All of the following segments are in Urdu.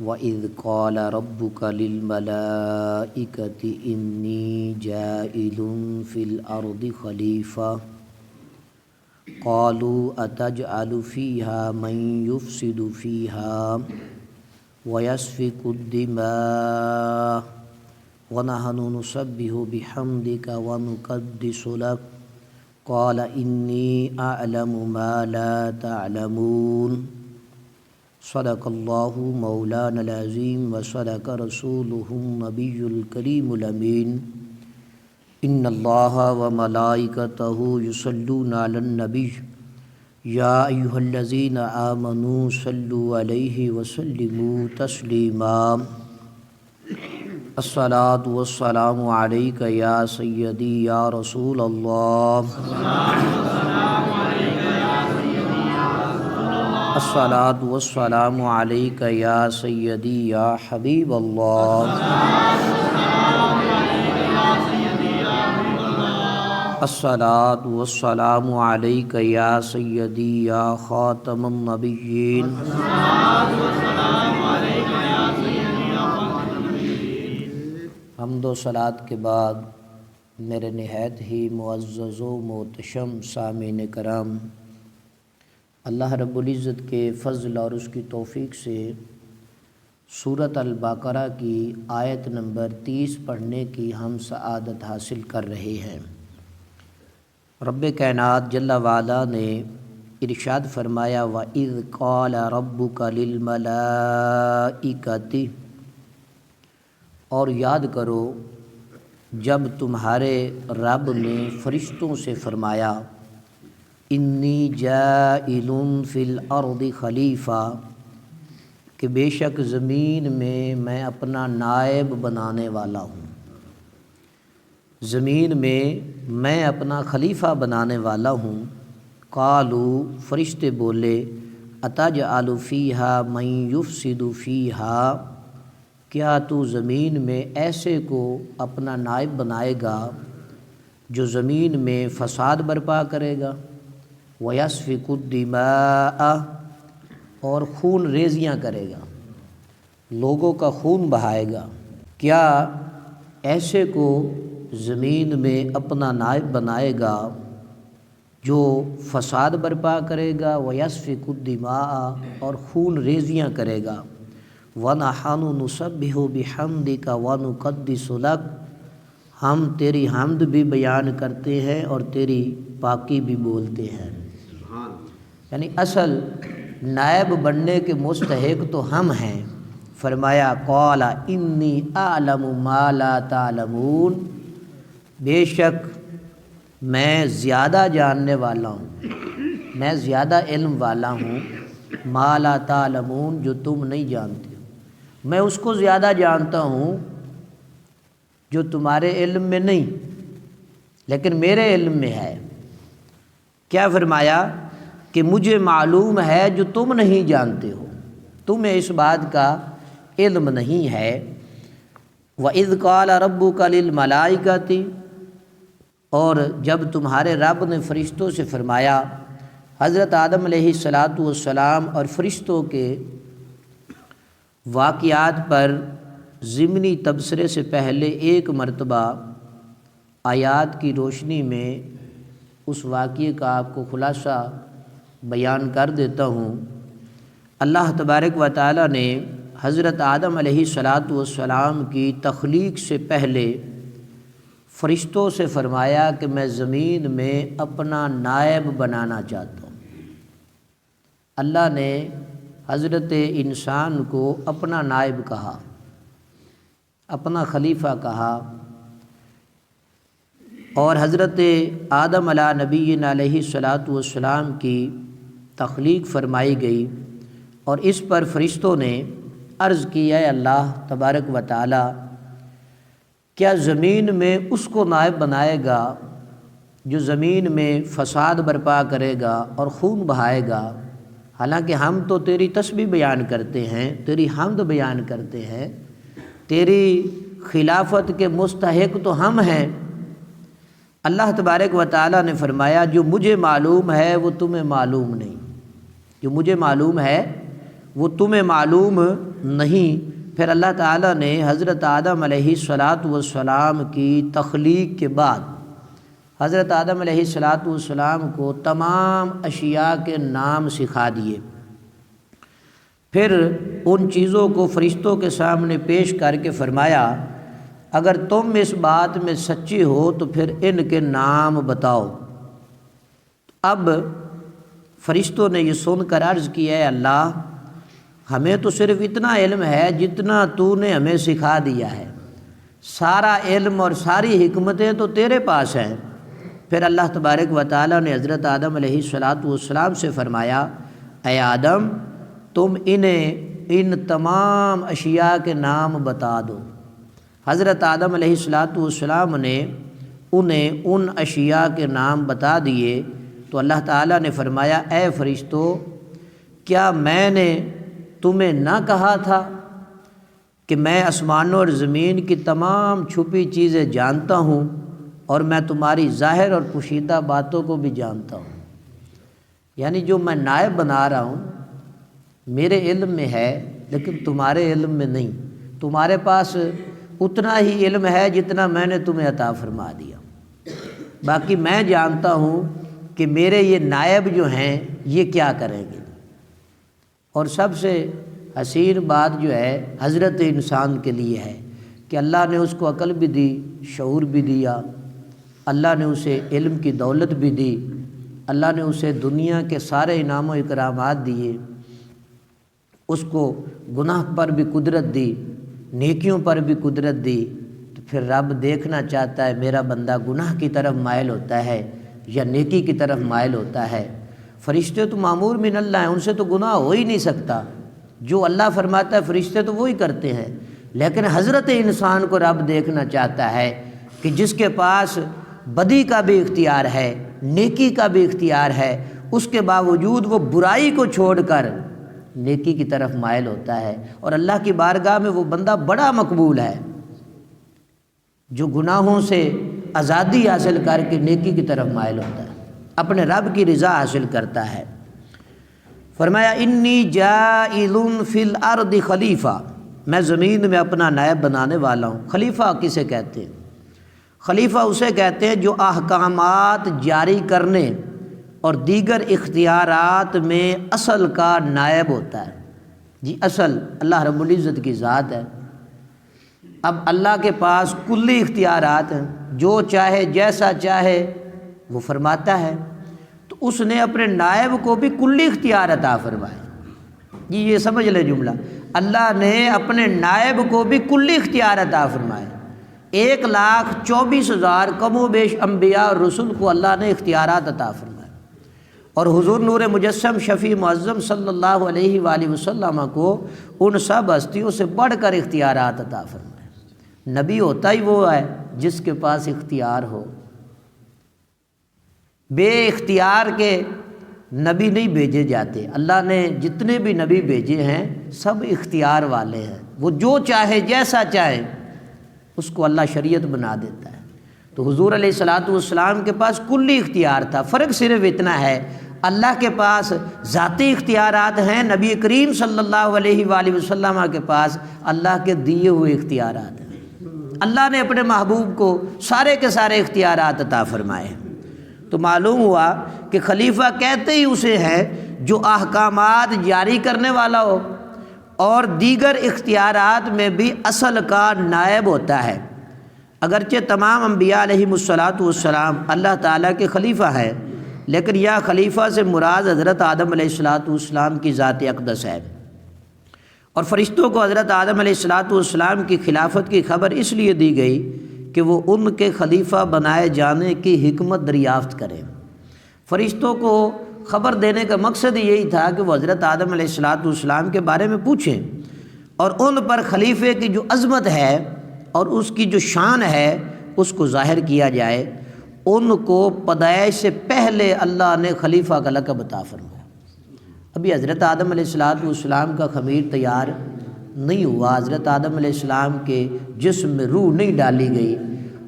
وَإِذْ قَالَ رَبُّكَ لِلْمَلَائِكَةِ إِنِّي جَاعِلٌ فِي الْأَرْضِ خَلِيفَةً قَالُوا أَتَجْعَلُ فِيهَا مَن يُفْسِدُ فِيهَا وَيَسْفِكُ الدِّمَاءَ وَنَحْنُ نُسَبِّحُ بِحَمْدِكَ وَنُقَدِّسُ لَكَ قَالَ إِنِّي أَعْلَمُ مَا لَا تَعْلَمُونَ صدق اللہ مولانا العظیم وصدق رسولہ النبی الکریم الامین ان اللہ وملائکتہ یصلون علی النبی یا ایہا الذین آمنوا صلوا علیہ وسلموا تسلیما الصلاۃ والسلام علیک یا سیدی یا رسول اللہ الصلاۃ والسلام علیک یا سیدی یا حبیب اللہ الصلاۃ والسلام علیک یا سیدی یا خاتم النبیین حمد و صلاۃ کے بعد میرے نہایت ہی معزز و محتشم سامعین کرام، اللہ رب العزت کے فضل اور اس کی توفیق سے سورۃ البقرہ کی آیت نمبر 30 پڑھنے کی ہم سعادت حاصل کر رہے ہیں۔ رب کائنات جل وعلا نے ارشاد فرمایا وَإِذْ قَالَ رَبُّكَ لِلْمَلَائِكَةِ، اور یاد کرو جب تمہارے رب نے فرشتوں سے فرمایا انی جاعل فی الارض خلیفہ، کہ بے شک زمین میں اپنا نائب بنانے والا ہوں، زمین میں میں اپنا خلیفہ بنانے والا ہوں۔ قالوا، فرشتے بولے اتجعل فیہا من یفسد فیہا، کیا تو زمین میں ایسے کو اپنا نائب بنائے گا جو زمین میں فساد برپا کرے گا، وَيَسْفِكُ الدِّمَاءَ، اور خون ریزیاں کرے گا، لوگوں کا خون بہائے گا، کیا ایسے کو زمین میں اپنا نائب بنائے گا جو فساد برپا کرے گا، وَيَسْفِكُ الدِّمَاءَ، اور خون ریزیاں کرے گا، وَنَحْنُ نُسَبِّحُ بِحَمْدِكَ وَنُقَدِّسُ لَكَ، ہم تیری حمد بھی بیان کرتے ہیں اور تیری پاکی بھی بولتے ہیں۔ یعنی اصل نائب بننے کے مستحق تو ہم ہیں۔ فرمایا قال انی اعلم ما لا تعلمون، بے شک میں زیادہ جاننے والا ہوں، میں زیادہ علم والا ہوں، ما لا تعلمون، جو تم نہیں جانتے ہو، میں اس کو زیادہ جانتا ہوں جو تمہارے علم میں نہیں لیکن میرے علم میں ہے۔ کیا فرمایا کہ مجھے معلوم ہے جو تم نہیں جانتے ہو، تمہیں اس بات کا علم نہیں ہے۔ وَإِذْ قَالَ رَبُّكَ لِلْمَلَائِكَةِ، اور جب تمہارے رب نے فرشتوں سے فرمایا، حضرت آدم علیہ السلام اور فرشتوں کے واقعات پر ضمنی تبصرے سے پہلے ایک مرتبہ آیات کی روشنی میں اس واقعے کا آپ کو خلاصہ بیان کر دیتا ہوں۔ اللہ تبارک و تعالی نے حضرت آدم علیہ السلام کی تخلیق سے پہلے فرشتوں سے فرمایا کہ میں زمین میں اپنا نائب بنانا چاہتا ہوں۔ اللہ نے حضرت انسان کو اپنا نائب کہا، اپنا خلیفہ کہا، اور حضرت آدم علیہ نبینا علیہ السلام کی تخلیق فرمائی گئی، اور اس پر فرشتوں نے عرض کیا اے اللہ تبارک و تعالی، کیا زمین میں اس کو نائب بنائے گا جو زمین میں فساد برپا کرے گا اور خون بہائے گا؟ حالانکہ ہم تو تیری تسبیح بیان کرتے ہیں، تیری حمد بیان کرتے ہیں، تیری خلافت کے مستحق تو ہم ہیں۔ اللہ تبارک و تعالیٰ نے فرمایا جو مجھے معلوم ہے وہ تمہیں معلوم نہیں، جو مجھے معلوم ہے وہ تمہیں معلوم نہیں۔ پھر اللہ تعالیٰ نے حضرت آدم علیہ السلام کی تخلیق کے بعد حضرت آدم علیہ السلام کو تمام اشیاء کے نام سکھا دیے، پھر ان چیزوں کو فرشتوں کے سامنے پیش کر کے فرمایا اگر تم اس بات میں سچے ہو تو پھر ان کے نام بتاؤ۔ اب فرشتوں نے یہ سن کر عرض کیا ہے اللہ ہمیں تو صرف اتنا علم ہے جتنا تو نے ہمیں سکھا دیا ہے، سارا علم اور ساری حکمتیں تو تیرے پاس ہیں۔ پھر اللہ تبارک و تعالیٰ نے حضرت آدم علیہ السلام سے فرمایا اے آدم تم انہیں ان تمام اشیاء کے نام بتا دو۔ حضرت آدم علیہ السلام نے انہیں ان اشیاء کے نام بتا دیے تو اللہ تعالیٰ نے فرمایا اے فرشتو کیا میں نے تمہیں نہ کہا تھا کہ میں آسمانوں اور زمین کی تمام چھپی چیزیں جانتا ہوں اور میں تمہاری ظاہر اور پوشیدہ باتوں کو بھی جانتا ہوں۔ یعنی جو میں نائب بنا رہا ہوں میرے علم میں ہے لیکن تمہارے علم میں نہیں، تمہارے پاس اتنا ہی علم ہے جتنا میں نے تمہیں عطا فرما دیا، باقی میں جانتا ہوں کہ میرے یہ نائب جو ہیں یہ کیا کریں گے۔ اور سب سے حسین بات جو ہے حضرت انسان کے لیے ہے کہ اللہ نے اس کو عقل بھی دی، شعور بھی دیا، اللہ نے اسے علم کی دولت بھی دی، اللہ نے اسے دنیا کے سارے انعام و اکرامات دیے، اس کو گناہ پر بھی قدرت دی، نیکیوں پر بھی قدرت دی، تو پھر رب دیکھنا چاہتا ہے میرا بندہ گناہ کی طرف مائل ہوتا ہے یا نیکی کی طرف مائل ہوتا ہے۔ فرشتے تو معمور من اللہ ہیں، ان سے تو گناہ ہو ہی نہیں سکتا، جو اللہ فرماتا ہے فرشتے تو وہی کرتے ہیں، لیکن حضرت انسان کو رب دیکھنا چاہتا ہے کہ جس کے پاس بدی کا بھی اختیار ہے، نیکی کا بھی اختیار ہے، اس کے باوجود وہ برائی کو چھوڑ کر نیکی کی طرف مائل ہوتا ہے، اور اللہ کی بارگاہ میں وہ بندہ بڑا مقبول ہے جو گناہوں سے آزادی حاصل کر کے نیکی کی طرف مائل ہوتا ہے، اپنے رب کی رضا حاصل کرتا ہے۔ فرمایا انی جاعل فی الارض خلیفہ، میں زمین میں اپنا نائب بنانے والا ہوں۔ خلیفہ کسے کہتے ہیں؟ خلیفہ اسے کہتے ہیں جو احکامات جاری کرنے اور دیگر اختیارات میں اصل کا نائب ہوتا ہے۔ جی اصل اللہ رب العزت کی ذات ہے، اب اللہ کے پاس کلی اختیارات ہیں، جو چاہے جیسا چاہے وہ فرماتا ہے، تو اس نے اپنے نائب کو بھی کلی اختیار عطا فرمائے۔ جی یہ سمجھ لے جملہ، اللہ نے اپنے نائب کو بھی کلی اختیار عطا فرمائے۔ 1,24,000 کم و بیش انبیاء اور رسل کو اللہ نے اختیارات عطا فرمائے، اور حضور نور مجسم شفیع معظم صلی اللہ علیہ وآلہ وسلم کو ان سب ہستیوں سے بڑھ کر اختیارات عطا فرمائے۔ نبی ہوتا ہی وہ ہے جس کے پاس اختیار ہو، بے اختیار کے نبی نہیں بھیجے جاتے۔ اللہ نے جتنے بھی نبی بھیجے ہیں سب اختیار والے ہیں، وہ جو چاہے جیسا چاہے اس کو اللہ شریعت بنا دیتا ہے۔ تو حضور علیہ السلام کے پاس کلی اختیار تھا، فرق صرف اتنا ہے اللہ کے پاس ذاتی اختیارات ہیں، نبی کریم صلی اللہ علیہ وآلہ وسلم کے پاس اللہ کے دیے ہوئے اختیارات ہیں۔ اللہ نے اپنے محبوب کو سارے کے سارے اختیارات عطا فرمائے ہیں۔ تو معلوم ہوا کہ خلیفہ کہتے ہی اسے ہے جو احکامات جاری کرنے والا ہو اور دیگر اختیارات میں بھی اصل کا نائب ہوتا ہے۔ اگرچہ تمام انبیاء علیہم السلام اللہ تعالیٰ کے خلیفہ ہیں، لیکن یہ خلیفہ سے مراد حضرت آدم علیہ السلام کی ذات اقدس ہے، اور فرشتوں کو حضرت آدم علیہ السلام کی خلافت کی خبر اس لیے دی گئی کہ وہ ان کے خلیفہ بنائے جانے کی حکمت دریافت کریں۔ فرشتوں کو خبر دینے کا مقصد یہی تھا کہ وہ حضرت آدم علیہ السلام کے بارے میں پوچھیں اور ان پر خلیفے کی جو عظمت ہے اور اس کی جو شان ہے اس کو ظاہر کیا جائے۔ ان کو پیدائش سے پہلے اللہ نے خلیفہ کا لقب عطا فرمایا۔ ابھی حضرت آدم علیہ السلام کا خمیر تیار نہیں ہوا، حضرت آدم علیہ السلام کے جسم میں روح نہیں ڈالی گئی،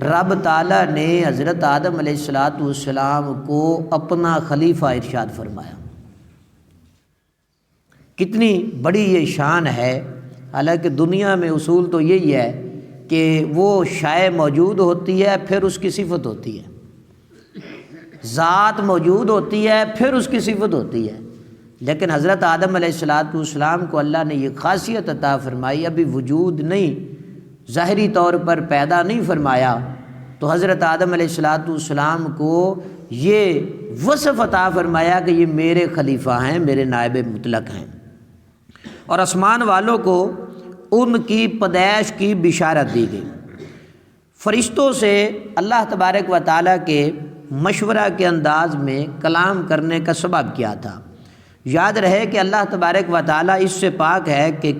رب تعالیٰ نے حضرت آدم علیہ السلام کو اپنا خلیفہ ارشاد فرمایا۔ کتنی بڑی یہ شان ہے۔ حالانکہ دنیا میں اصول تو یہی ہے کہ وہ شے موجود ہوتی ہے پھر اس کی صفت ہوتی ہے، ذات موجود ہوتی ہے پھر اس کی صفت ہوتی ہے، لیکن حضرت آدم علیہ السلام کو اللہ نے یہ خاصیت عطا فرمائی، ابھی وجود نہیں، ظاہری طور پر پیدا نہیں فرمایا، تو حضرت آدم علیہ السلام کو یہ وصف عطا فرمایا کہ یہ میرے خلیفہ ہیں، میرے نائب مطلق ہیں، اور آسمان والوں کو ان کی پیدائش کی بشارت دی گئی۔ فرشتوں سے اللہ تبارک و تعالیٰ کے مشورہ کے انداز میں کلام کرنے کا سبب کیا تھا؟ یاد رہے کہ اللہ تبارک و تعالیٰ اس سے پاک ہے کہ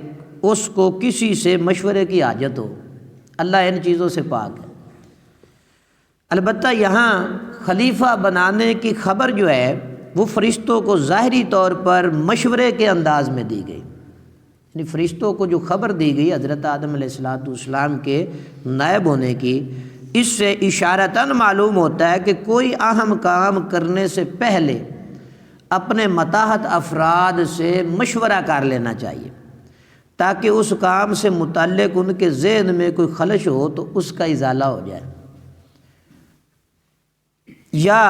اس کو کسی سے مشورے کی حاجت ہو، اللہ ان چیزوں سے پاک ہے۔ البتہ یہاں خلیفہ بنانے کی خبر جو ہے وہ فرشتوں کو ظاہری طور پر مشورے کے انداز میں دی گئی، یعنی فرشتوں کو جو خبر دی گئی حضرت آدم علیہ السلام کے نائب ہونے کی، اس سے اشارتاً معلوم ہوتا ہے کہ کوئی اہم کام کرنے سے پہلے اپنے ماتحت افراد سے مشورہ کر لینا چاہیے، تاکہ اس کام سے متعلق ان کے ذہن میں کوئی خلش ہو تو اس کا ازالہ ہو جائے، یا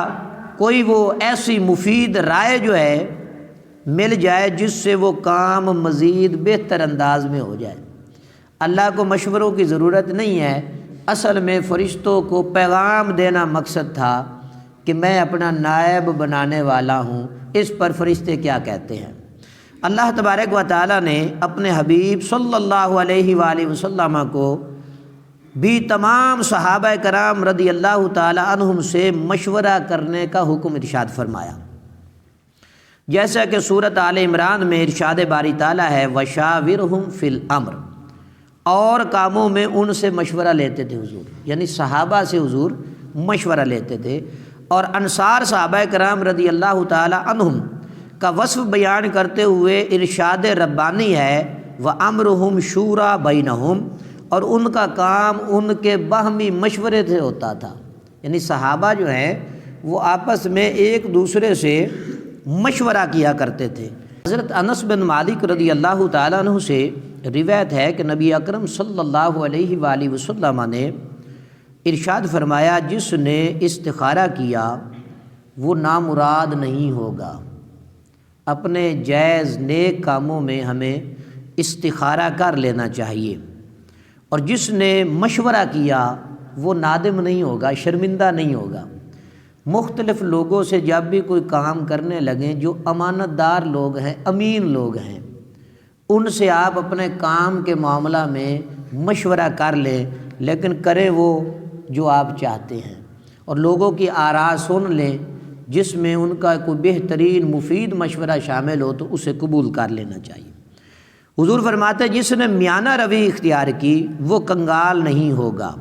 کوئی وہ ایسی مفید رائے جو ہے مل جائے جس سے وہ کام مزید بہتر انداز میں ہو جائے۔ اللہ کو مشوروں کی ضرورت نہیں ہے، اصل میں فرشتوں کو پیغام دینا مقصد تھا کہ میں اپنا نائب بنانے والا ہوں، اس پر فرشتے کیا کہتے ہیں۔ اللہ تبارک و تعالیٰ نے اپنے حبیب صلی اللہ علیہ وآلہ وسلم کو بھی تمام صحابہ کرام رضی اللہ تعالی عنہم سے مشورہ کرنے کا حکم ارشاد فرمایا، جیسا کہ سورۃ آل عمران میں ارشاد باری تعالیٰ ہے وَشَاوِرْهُمْ فِي الْأَمْرِ، اور کاموں میں ان سے مشورہ لیتے تھے حضور، یعنی صحابہ سے حضور مشورہ لیتے تھے۔ اور انصار صحابہ کرام رضی اللہ تعالی عنہم کا وصف بیان کرتے ہوئے ارشاد ربانی ہے وَأَمْرُهُمْ شُورَى بَيْنَهُمْ، اور ان کا کام ان کے باہمی مشورے سے ہوتا تھا، یعنی صحابہ جو ہیں وہ آپس میں ایک دوسرے سے مشورہ کیا کرتے تھے۔ حضرت انس بن مالک رضی اللہ تعالیٰ عنہ سے روایت ہے کہ نبی اکرم صلی اللہ علیہ وآلہ وسلم نے ارشاد فرمایا جس نے استخارہ کیا وہ نامراد نہیں ہوگا۔ اپنے جائز نیک کاموں میں ہمیں استخارہ کر لینا چاہیے، اور جس نے مشورہ کیا وہ نادم نہیں ہوگا، شرمندہ نہیں ہوگا۔ مختلف لوگوں سے جب بھی کوئی کام کرنے لگیں جو امانت دار لوگ ہیں، امین لوگ ہیں، ان سے آپ اپنے کام کے معاملہ میں مشورہ کر لیں، لیکن کریں وہ جو آپ چاہتے ہیں، اور لوگوں کی آراء سن لیں، جس میں ان کا کوئی بہترین مفید مشورہ شامل ہو تو اسے قبول کر لینا چاہیے۔ حضور فرماتے ہیں جس نے میانہ روی اختیار کی وہ کنگال نہیں ہوگا۔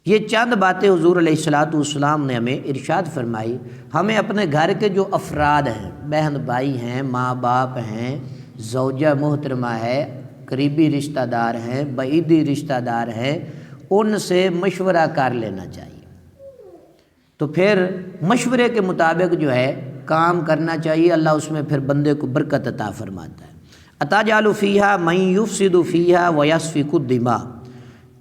یہ چند باتیں حضور علیہ السلام نے ہمیں ارشاد فرمائی۔ ہمیں اپنے گھر کے جو افراد ہیں، بہن بھائی ہیں، ماں باپ ہیں، زوجہ محترمہ ہے، قریبی رشتہ دار ہیں، بعیدی رشتہ دار ہیں، ان سے مشورہ کر لینا چاہیے۔ تو پھر مشورے کے مطابق جو ہے کام کرنا چاہیے، اللہ اس میں پھر بندے کو برکت عطا فرماتا ہے۔ أَتَجْعَلُ فِيهَا مَن يُفْسِدُ فِيهَا وَيَسْفِكُ الدِّمَاءَ،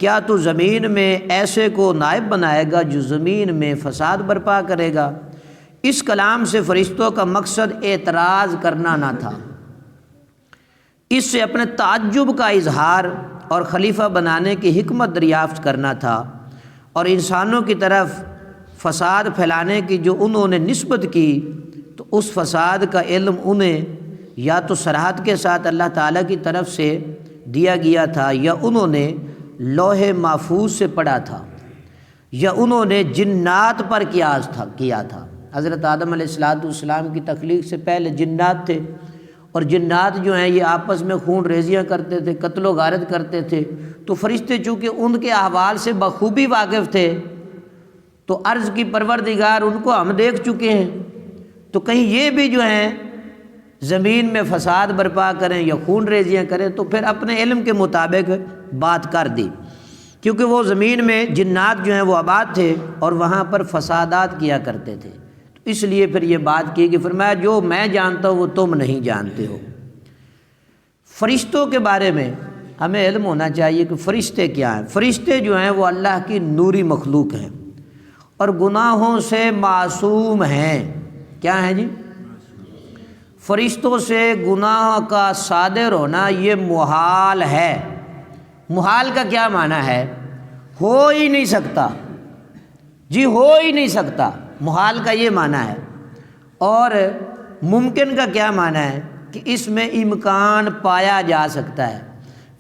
کیا تو زمین میں ایسے کو نائب بنائے گا جو زمین میں فساد برپا کرے گا؟ اس کلام سے فرشتوں کا مقصد اعتراض کرنا نہ تھا، اس سے اپنے تعجب کا اظہار اور خلیفہ بنانے کی حکمت دریافت کرنا تھا، اور انسانوں کی طرف فساد پھیلانے کی جو انہوں نے نسبت کی تو اس فساد کا علم انہیں یا تو صراحت کے ساتھ اللہ تعالیٰ کی طرف سے دیا گیا تھا، یا انہوں نے لوح محفوظ سے پڑھا تھا، یا انہوں نے جنات پر قیاس کیا تھا۔ حضرت آدم علیہ السلام کی تخلیق سے پہلے جنات تھے، اور جنات جو ہیں یہ آپس میں خون ریزیاں کرتے تھے، قتل و غارت کرتے تھے، تو فرشتے چونکہ ان کے احوال سے بخوبی واقف تھے تو عرض کی پروردگار ان کو ہم دیکھ چکے ہیں، تو کہیں یہ بھی جو ہیں زمین میں فساد برپا کریں یا خون ریزیاں کریں، تو پھر اپنے علم کے مطابق بات کر دی، کیونکہ وہ زمین میں جنات جو ہیں وہ آباد تھے اور وہاں پر فسادات کیا کرتے تھے، تو اس لیے پھر یہ بات کی کہ فرمایا جو میں جانتا ہوں وہ تم نہیں جانتے ہو۔ فرشتوں کے بارے میں ہمیں علم ہونا چاہیے کہ فرشتے کیا ہیں۔ فرشتے جو ہیں وہ اللہ کی نوری مخلوق ہیں اور گناہوں سے معصوم ہیں۔ کیا ہیں جی؟ فرشتوں سے گناہ کا صادر ہونا یہ محال ہے۔ محال کا کیا معنی ہے؟ ہو ہی نہیں سکتا جی، ہو ہی نہیں سکتا، محال کا یہ معنی ہے۔ اور ممکن کا کیا معنی ہے کہ اس میں امکان پایا جا سکتا ہے۔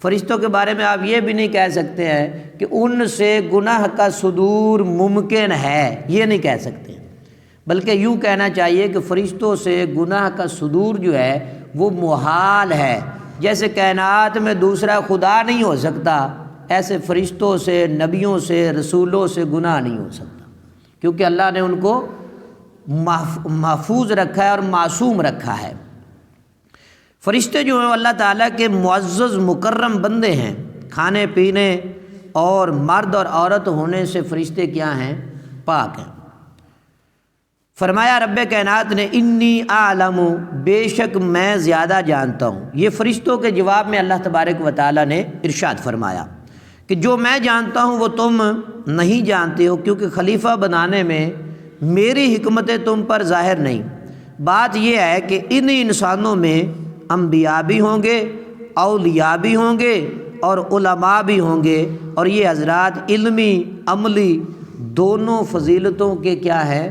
فرشتوں کے بارے میں آپ یہ بھی نہیں کہہ سکتے ہیں کہ ان سے گناہ کا صدور ممکن ہے، یہ نہیں کہہ سکتے، بلکہ یوں کہنا چاہیے کہ فرشتوں سے گناہ کا صدور جو ہے وہ محال ہے۔ جیسے کائنات میں دوسرا خدا نہیں ہو سکتا، ایسے فرشتوں سے، نبیوں سے، رسولوں سے گناہ نہیں ہو سکتا، کیونکہ اللہ نے ان کو محفوظ رکھا ہے اور معصوم رکھا ہے۔ فرشتے جو ہیں اللہ تعالیٰ کے معزز مکرم بندے ہیں۔ کھانے پینے اور مرد اور عورت ہونے سے فرشتے کیا ہیں؟ پاک ہیں۔ فرمایا رب کائنات نے انی اعلم، بے شک میں زیادہ جانتا ہوں۔ یہ فرشتوں کے جواب میں اللہ تبارک و تعالیٰ نے ارشاد فرمایا کہ جو میں جانتا ہوں وہ تم نہیں جانتے ہو، کیونکہ خلیفہ بنانے میں میری حکمتیں تم پر ظاہر نہیں۔ بات یہ ہے کہ ان انسانوں میں انبیاء بھی ہوں گے، اولیاء بھی ہوں گے اور علماء بھی ہوں گے، اور یہ حضرات علمی عملی دونوں فضیلتوں کے کیا ہے؟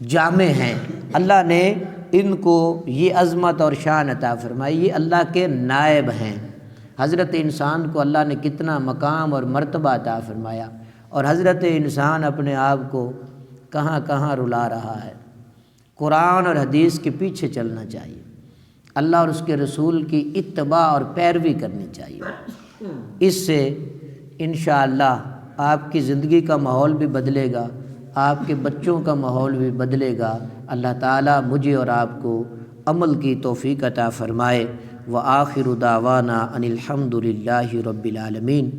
جامع ہیں۔ اللہ نے ان کو یہ عظمت اور شان عطا فرمائی، یہ اللہ کے نائب ہیں۔ حضرت انسان کو اللہ نے کتنا مقام اور مرتبہ عطا فرمایا، اور حضرت انسان اپنے آپ کو کہاں کہاں رلا رہا ہے۔ قرآن اور حدیث کے پیچھے چلنا چاہیے، اللہ اور اس کے رسول کی اتباع اور پیروی کرنی چاہیے۔ اس سے انشاءاللہ آپ کی زندگی کا ماحول بھی بدلے گا، آپ کے بچوں کا ماحول بھی بدلے گا۔ اللہ تعالیٰ مجھے اور آپ کو عمل کی توفیق عطا فرمائے۔ وآخر دعوانا ان الحمد للہ رب العالمین۔